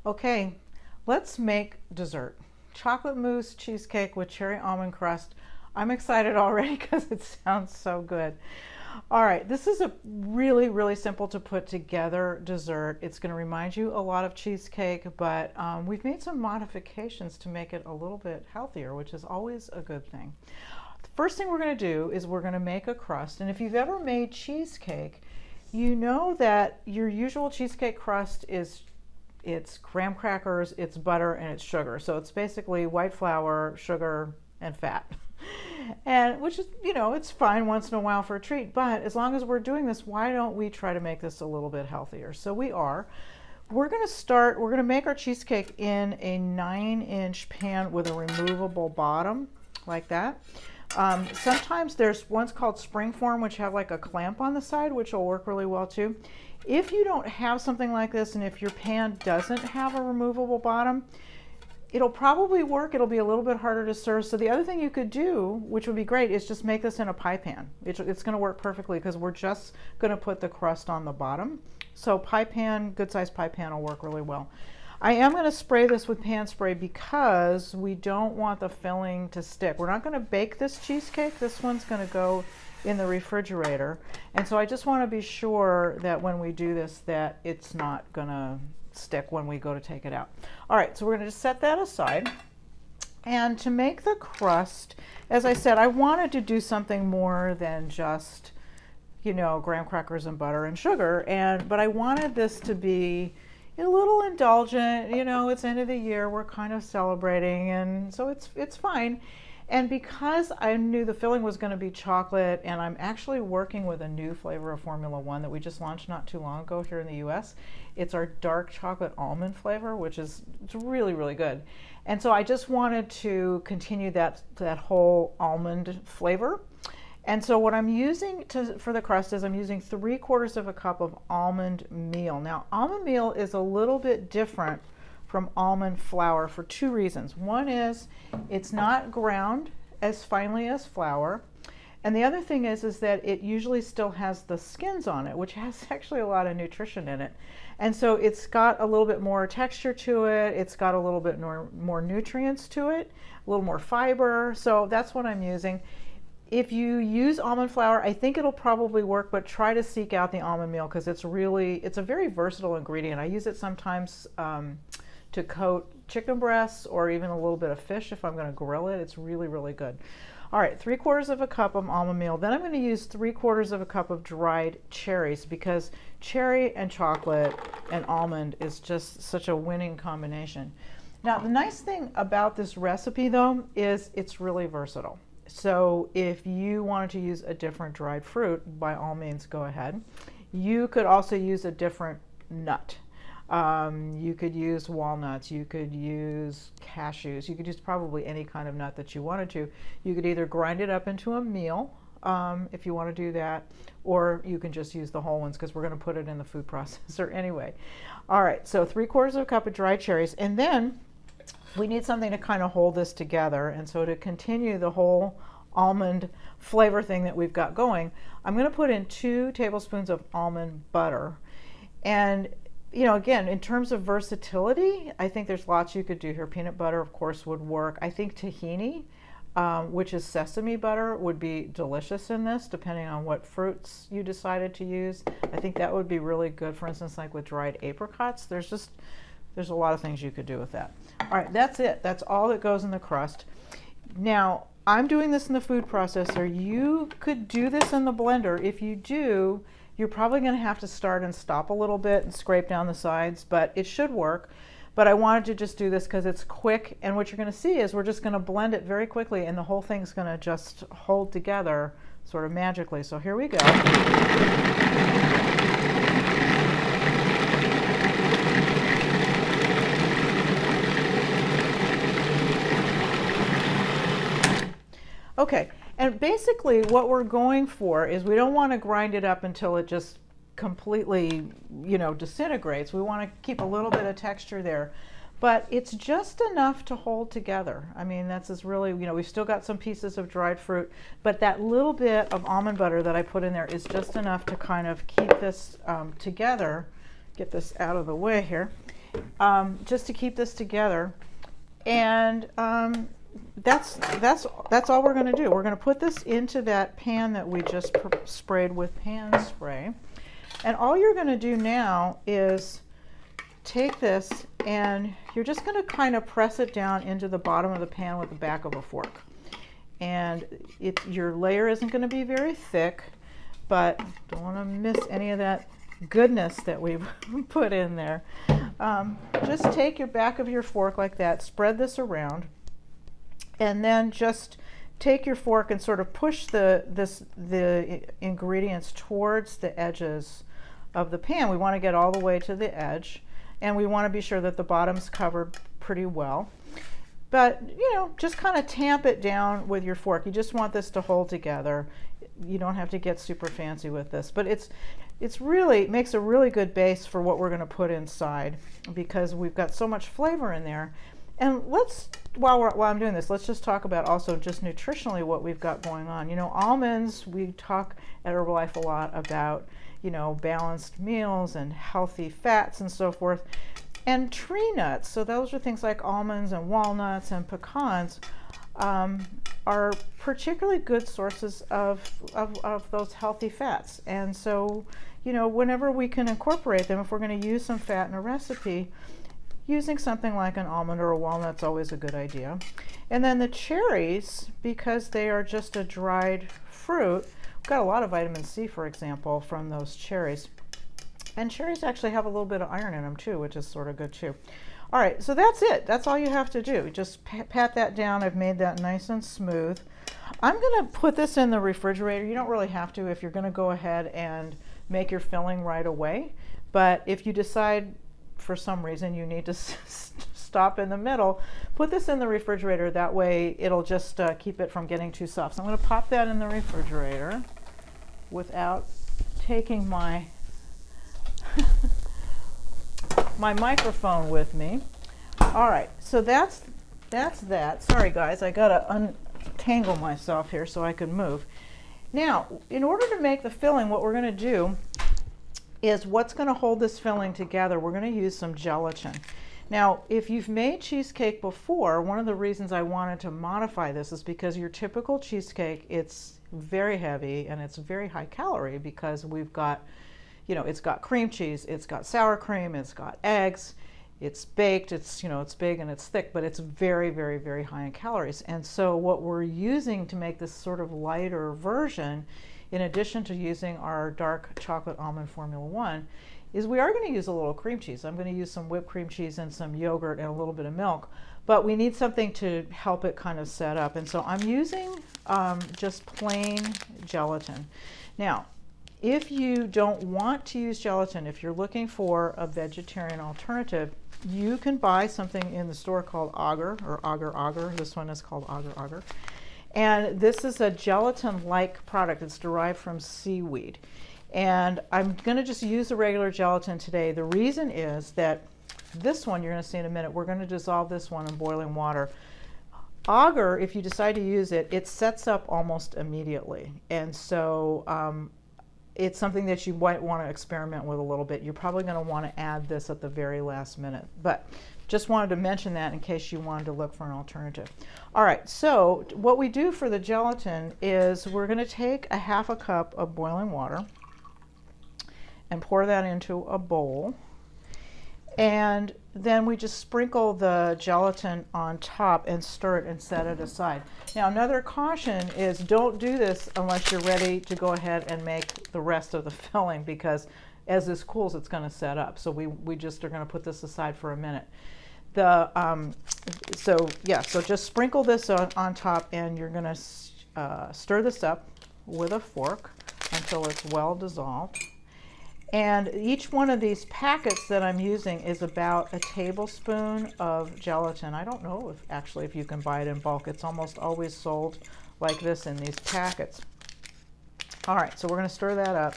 Okay, let's make dessert. Chocolate mousse cheesecake with cherry almond crust. I'm excited already because it sounds so good. All right, this is a really, really simple to put together dessert. It's going to remind you a lot of cheesecake, but we've made some modifications to make it a little bit healthier, which is always a good thing. The first thing we're going to do is we're going to make a crust. And if you've ever made cheesecake, you know that your usual cheesecake crust is it's graham crackers, it's butter, and it's sugar. So it's basically white flour, sugar, and fat. And which is, it's fine once in a while for a treat, but as long as we're doing this, why don't we try to make this a little bit healthier? So we're going to make our cheesecake in a 9-inch pan with a removable bottom like that. Sometimes there's ones called springform, which have like a clamp on the side, which will work really well too. If you don't have something like this, and if your pan doesn't have a removable bottom, it'll probably work. It'll be a little bit harder to serve. So the other thing you could do, which would be great, is just make this in a pie pan. It's going to work perfectly because we're just going to put the crust on the bottom. So pie pan, good size pie pan will work really well. I am going to spray this with pan spray because we don't want the filling to stick. We're not going to bake this cheesecake. This one's going to go in the refrigerator. And so I just want to be sure that when we do this that it's not going to stick when we go to take it out. All right, so we're going to just set that aside. And to make the crust, as I said, I wanted to do something more than just, graham crackers and butter and sugar. But I wanted this to be a little indulgent. It's end of the year, we're kind of celebrating, and so it's fine. And because I knew the filling was going to be chocolate, and I'm actually working with a new flavor of Formula One that we just launched not too long ago here in the US. It's our dark chocolate almond flavor, which is really, really good. And so I just wanted to continue that whole almond flavor. And so what I'm using for the crust is I'm using 3/4 of a cup of almond meal. Now, almond meal is a little bit different from almond flour for 2 reasons. One is it's not ground as finely as flour. And the other thing is that it usually still has the skins on it, which has actually a lot of nutrition in it. And so it's got a little bit more texture to it. It's got a little bit more nutrients to it, a little more fiber. So that's what I'm using. If you use almond flour, I think it'll probably work, but try to seek out the almond meal because it's a very versatile ingredient. I use it sometimes to coat chicken breasts or even a little bit of fish if I'm going to grill it. It's really, really good. All right, 3/4 of a cup of almond meal. Then I'm going to use 3/4 of a cup of dried cherries because cherry and chocolate and almond is just such a winning combination. Now, the nice thing about this recipe though is it's really versatile. So if you wanted to use a different dried fruit, by all means go ahead. You could also use a different nut. You could use walnuts, you could use cashews, you could use probably any kind of nut that you wanted to. You could either grind it up into a meal if you want to do that, or you can just use the whole ones because we're going to put it in the food processor anyway. All right, so 3/4 of a cup of dried cherries, and then we need something to kind of hold this together. And so to continue the whole almond flavor thing that we've got going, I'm going to put in 2 tablespoons of almond butter. And again, in terms of versatility, I think there's lots you could do here. Peanut butter, of course, would work. I think tahini, which is sesame butter, would be delicious in this, depending on what fruits you decided to use. I think that would be really good, for instance, like with dried apricots. There's a lot of things you could do with that. All right, that's it. That's all that goes in the crust. Now, I'm doing this in the food processor. You could do this in the blender. If you do, you're probably going to have to start and stop a little bit and scrape down the sides, but it should work. But I wanted to just do this because it's quick, and what you're going to see is we're just going to blend it very quickly, and the whole thing's going to just hold together sort of magically. So here we go. Okay, and basically what we're going for is we don't want to grind it up until it just completely, disintegrates. We want to keep a little bit of texture there, but it's just enough to hold together. I mean, that's really, we've still got some pieces of dried fruit, but that little bit of almond butter that I put in there is just enough to kind of keep this together. Get this out of the way here. just to keep this together. And that's all we're going to do. We're going to put this into that pan that we just sprayed with pan spray. And all you're going to do now is take this and you're just going to kind of press it down into the bottom of the pan with the back of a fork. And your layer isn't going to be very thick, but don't want to miss any of that goodness that we've put in there. Just take your back of your fork like that, spread this around, and then just take your fork and sort of push the ingredients towards the edges of the pan. We want to get all the way to the edge, and we want to be sure that the bottom's covered pretty well. But, you know, just kind of tamp it down with your fork. You just want this to hold together. You don't have to get super fancy with this, but it makes a really good base for what we're going to put inside, because we've got so much flavor in there. And while I'm doing this, let's just talk about also just nutritionally what we've got going on. You know, almonds, we talk at Herbalife a lot about, you know, balanced meals and healthy fats and so forth. And tree nuts, so those are things like almonds and walnuts and pecans, are particularly good sources of those healthy fats. And so, you know, whenever we can incorporate them, if we're going to use some fat in a recipe, using something like an almond or a walnut's always a good idea. And then the cherries, because they are just a dried fruit, we've got a lot of vitamin C, for example, from those cherries. And cherries actually have a little bit of iron in them too, which is sort of good too. All right, so that's it. That's all you have to do. Just pat that down. I've made that nice and smooth. I'm going to put this in the refrigerator. You don't really have to if you're going to go ahead and make your filling right away. But if you decide for some reason you need to stop in the middle, put this in the refrigerator. That way it'll just keep it from getting too soft. So I'm going to pop that in the refrigerator without taking my my microphone with me. All right, so that's that. Sorry guys, I gotta untangle myself here so I can move. Now, in order to make the filling, what we're gonna do is what's gonna hold this filling together, we're gonna use some gelatin. Now, if you've made cheesecake before, one of the reasons I wanted to modify this is because your typical cheesecake, it's very heavy and it's very high calorie because we've got, you know, it's got cream cheese, it's got sour cream, it's got eggs, it's baked, it's, you know, it's big and it's thick, but it's very, very, very high in calories. And so what we're using to make this sort of lighter version, in addition to using our dark chocolate almond Formula 1, is we are going to use a little cream cheese. I'm going to use some whipped cream cheese and some yogurt and a little bit of milk, but we need something to help it kind of set up. And so I'm using just plain gelatin. Now, if you don't want to use gelatin, if you're looking for a vegetarian alternative, you can buy something in the store called agar or agar. This one is called agar. And this is a gelatin-like product. It's derived from seaweed. And I'm going to just use the regular gelatin today. The reason is that this one, you're going to see in a minute, we're going to dissolve this one in boiling water. Agar, if you decide to use it, it sets up almost immediately. And so it's something that you might want to experiment with a little bit. You're probably going to want to add this at the very last minute, but just wanted to mention that in case you wanted to look for an alternative. All right, so what we do for the gelatin is we're going to take a half a cup of boiling water and pour that into a bowl. And then we just sprinkle the gelatin on top and stir it and set it aside. Now, another caution is don't do this unless you're ready to go ahead and make the rest of the filling, because as this cools, it's going to set up. So we just are going to put this aside for a minute. So just sprinkle this on top, and you're going to stir this up with a fork until it's well dissolved. And each one of these packets that I'm using is about a tablespoon of gelatin. I don't know if you can buy it in bulk. It's almost always sold like this in these packets. All right, so we're going to stir that up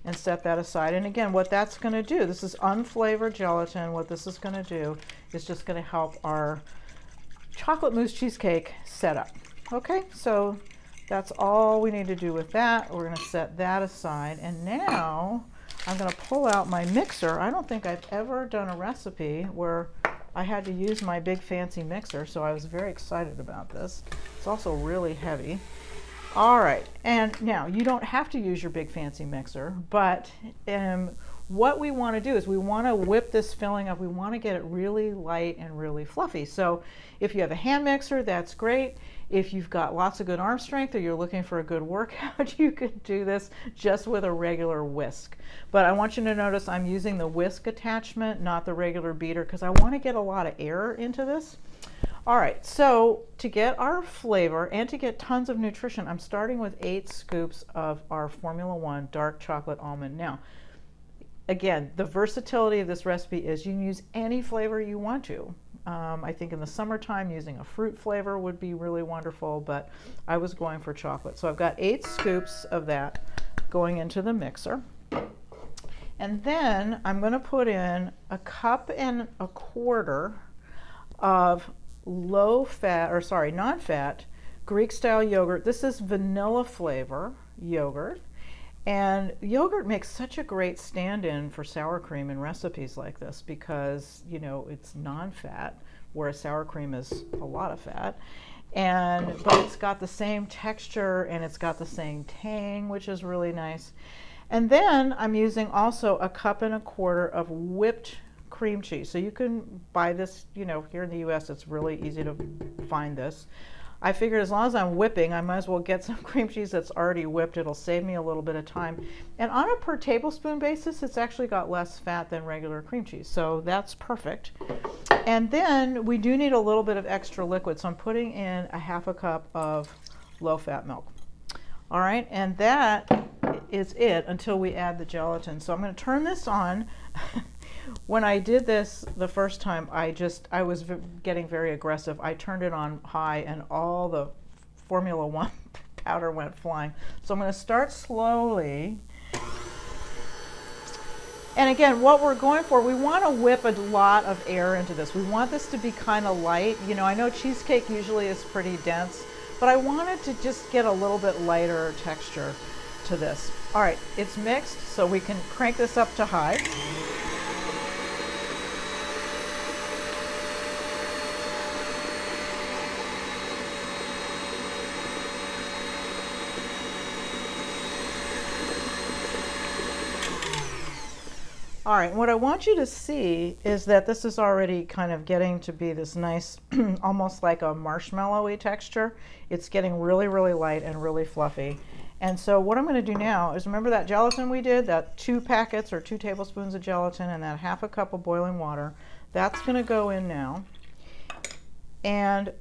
and set that aside. And again, what that's going to do, this is unflavored gelatin. What this is going to do is just going to help our chocolate mousse cheesecake set up. Okay, so that's all we need to do with that. We're going to set that aside. And now I'm going to pull out my mixer. I don't think I've ever done a recipe where I had to use my big fancy mixer, so I was very excited about this. It's also really heavy. All right, and now you don't have to use your big fancy mixer, but what we want to do is we want to whip this filling up. We want to get it really light and really fluffy. So if you have a hand mixer, that's great. If you've got lots of good arm strength or you're looking for a good workout, you can do this just with a regular whisk. But I want you to notice I'm using the whisk attachment, not the regular beater, because I want to get a lot of air into this. All right, so to get our flavor and to get tons of nutrition, I'm starting with 8 scoops of our Formula One dark chocolate almond. Now, again, the versatility of this recipe is you can use any flavor you want to. I think in the summertime using a fruit flavor would be really wonderful, but I was going for chocolate. So I've got 8 scoops of that going into the mixer. And then I'm going to put in 1.25 cups of non-fat Greek style yogurt. This is vanilla flavor yogurt. And yogurt makes such a great stand-in for sour cream in recipes like this because, you know, it's non-fat, whereas sour cream is a lot of fat. But it's got the same texture and it's got the same tang, which is really nice. And then I'm using also 1.25 cups of whipped cream cheese. So you can buy this, you know, here in the US, it's really easy to find this. I figured as long as I'm whipping, I might as well get some cream cheese that's already whipped. It'll save me a little bit of time. And on a per tablespoon basis, it's actually got less fat than regular cream cheese. So that's perfect. And then we do need a little bit of extra liquid. So I'm putting in 1/2 cup of low-fat milk. All right, and that is it until we add the gelatin. So I'm going to turn this on. When I did this the first time, I was getting very aggressive. I turned it on high and all the Formula One powder went flying. So I'm going to start slowly. And again, what we're going for, we want to whip a lot of air into this. We want this to be kind of light. You know, I know cheesecake usually is pretty dense, but I wanted to just get a little bit lighter texture to this. All right, it's mixed, so we can crank this up to high. All right, what I want you to see is that this is already kind of getting to be this nice, almost like a marshmallowy texture. It's getting really, really light and really fluffy. And so what I'm going to do now is, remember that gelatin we did, that 2 packets or 2 tablespoons of gelatin and that 1/2 cup of boiling water, that's going to go in now. And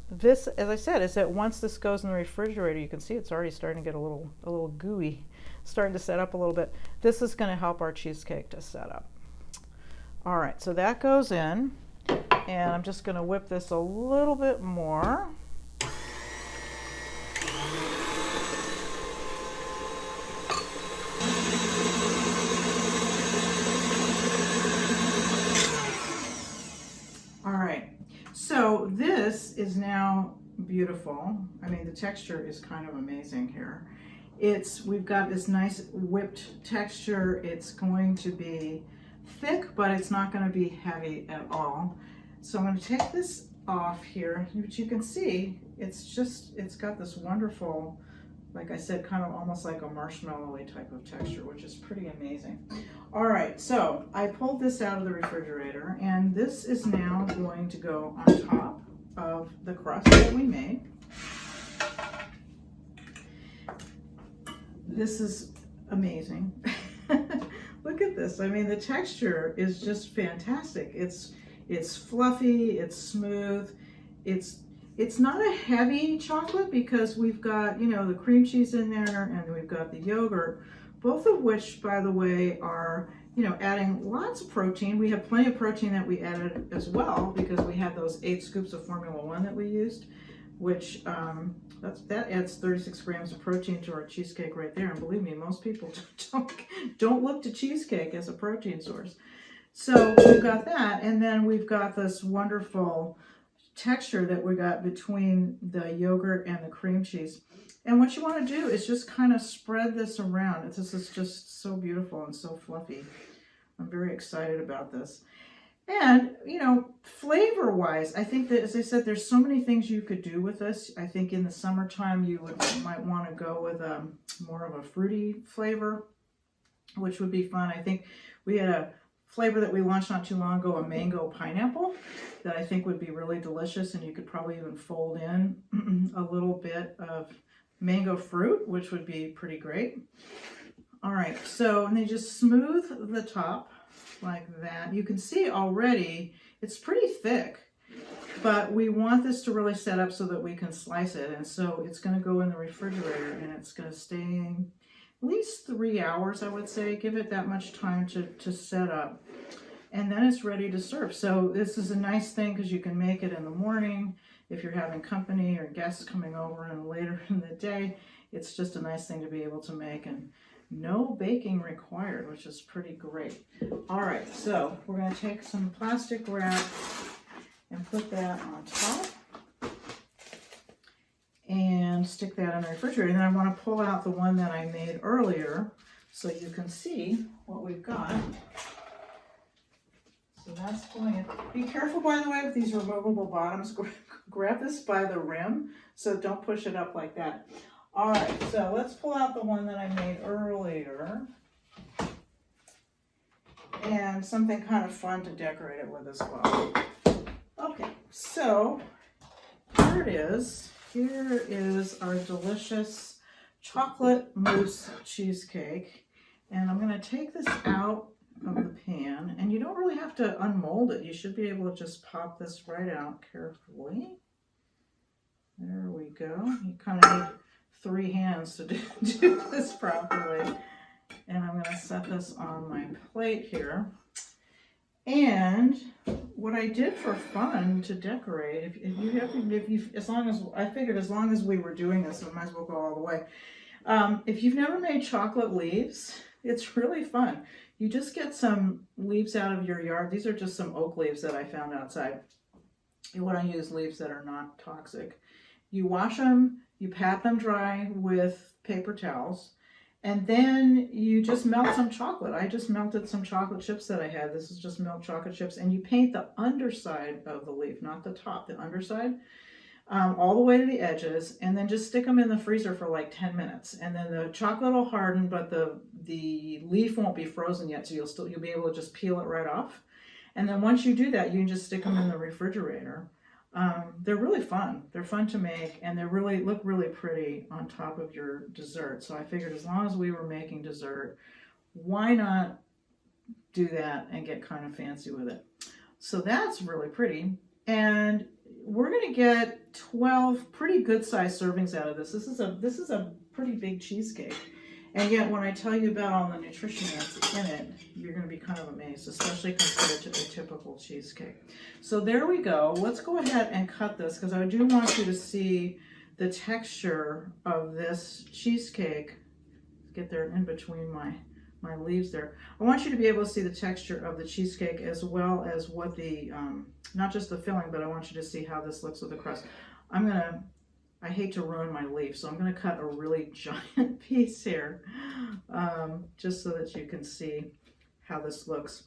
this, as I said, is that once this goes in the refrigerator, you can see it's already starting to get a little gooey, starting to set up a little bit. This is going to help our cheesecake to set up. All right, so that goes in, and I'm just going to whip this a little bit more. All right, so this is now beautiful. I mean, the texture is kind of amazing here. We've got this nice whipped texture. It's going to be thick, but it's not going to be heavy at all. So I'm going to take this off here, which you can see, it's got this wonderful, like I said, kind of almost like a marshmallowy type of texture, which is pretty amazing. All right, so I pulled this out of the refrigerator, and this is now going to go on top of the crust that we made. This is amazing. Look at this. I mean, the texture is just fantastic. It's fluffy, it's smooth. It's not a heavy chocolate because we've got, you know, the cream cheese in there and we've got the yogurt, both of which, by the way, are, you know, adding lots of protein. We have plenty of protein that we added as well because we had those 8 scoops of Formula One that we used, which that adds 36 grams of protein to our cheesecake right there. And believe me, most people don't look to cheesecake as a protein source. So we've got that, and then we've got this wonderful texture that we got between the yogurt and the cream cheese. And what you want to do is just kind of spread this around. This is just so beautiful and so fluffy. I'm very excited about this. And, you know, flavor-wise, I think that, as I said, there's so many things you could do with this. I think in the summertime you might want to go with more of a fruity flavor, which would be fun. I think we had a flavor that we launched not too long ago, a mango pineapple, that I think would be really delicious, and you could probably even fold in a little bit of mango fruit, which would be pretty great. All right, so and then just smooth the top like that. You can see already it's pretty thick, but we want this to really set up so that we can slice it. And so it's going to go in the refrigerator, and it's going to stay at least 3 hours, I would say. Give it that much time to set up, and then it's ready to serve. So this is a nice thing because you can make it in the morning if you're having company or guests coming over, and later in the day. It's just a nice thing to be able to make, and no baking required, which is pretty great. All right, so we're going to take some plastic wrap and put that on top and stick that in the refrigerator. And then I want to pull out the one that I made earlier so you can see what we've got. So that's going in. Be careful, by the way, with these removable bottoms. Grab this by the rim, so don't push it up like that. All right, so let's pull out the one that I made earlier. And something kind of fun to decorate it with as well. Okay, so here it is. Here is our delicious chocolate mousse cheesecake. And I'm going to take this out of the pan. And you don't really have to unmold it. You should be able to just pop this right out carefully. There we go. You kind of need 3 hands to do this properly. And I'm going to set this on my plate here. And what I did for fun to decorate, as long as we were doing this, I might as well go all the way. If you've never made chocolate leaves, it's really fun. You just get some leaves out of your yard. These are just some oak leaves that I found outside. You want to use leaves that are not toxic. You wash them, you pat them dry with paper towels, and then you just melt some chocolate. I just melted some chocolate chips that I had. This is just milk chocolate chips. And you paint the underside of the leaf, not the top, the underside, all the way to the edges, and then just stick them in the freezer for like 10 minutes. And then the chocolate will harden, but the leaf won't be frozen yet, so you'll be able to just peel it right off. And then once you do that, you can just stick them in the refrigerator. They're really fun. They're fun to make, and they look really pretty on top of your dessert. So I figured as long as we were making dessert, why not do that and get kind of fancy with it? So that's really pretty. And we're going to get 12 pretty good sized servings out of this. This is a pretty big cheesecake. And yet when I tell you about all the nutrition that's in it, you're going to be kind of amazed, especially compared to a typical cheesecake. So there we go. Let's go ahead and cut this, because I do want you to see the texture of this cheesecake. Get there in between my leaves there. I want you to be able to see the texture of the cheesecake, as well as what the, not just the filling, but I want you to see how this looks with the crust. I hate to ruin my leaf, so I'm going to cut a really giant piece here, just so that you can see how this looks.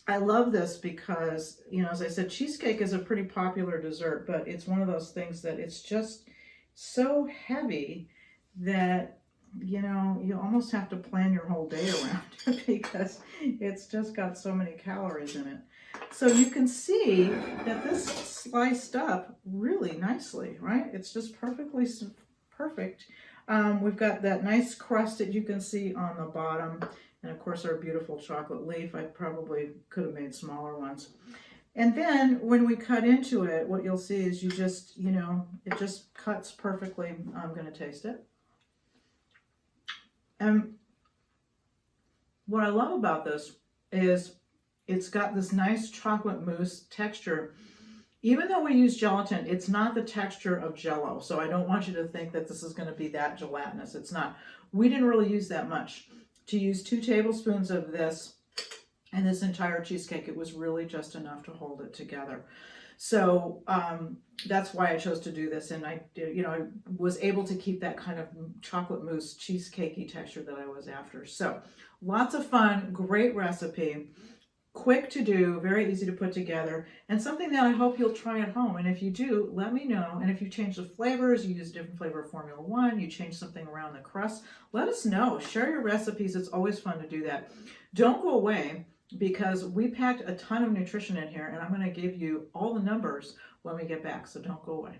I love this because, you know, as I said, cheesecake is a pretty popular dessert, but it's one of those things that it's just so heavy that, you know, you almost have to plan your whole day around it because it's just got so many calories in it. So you can see that this sliced up really nicely, right? It's just perfect. We've got that nice crust that you can see on the bottom. And of course our beautiful chocolate leaf. I probably could have made smaller ones. And then when we cut into it, what you'll see is it just cuts perfectly. I'm going to taste it. And what I love about this is it's got this nice chocolate mousse texture. Even though we use gelatin, it's not the texture of Jell-O. So I don't want you to think that this is going to be that gelatinous. It's not. We didn't really use that much. To use 2 tablespoons of this and this entire cheesecake, it was really just enough to hold it together. So that's why I chose to do this. And I was able to keep that kind of chocolate mousse cheesecakey texture that I was after. So lots of fun, great recipe. Quick to do, very easy to put together, and something that I hope you'll try at home. And if you do, let me know. And if you change the flavors, you use a different flavor of Formula One, you change something around the crust, let us know. Share your recipes. It's always fun to do that. Don't go away, because we packed a ton of nutrition in here, and I'm going to give you all the numbers when we get back. So don't go away.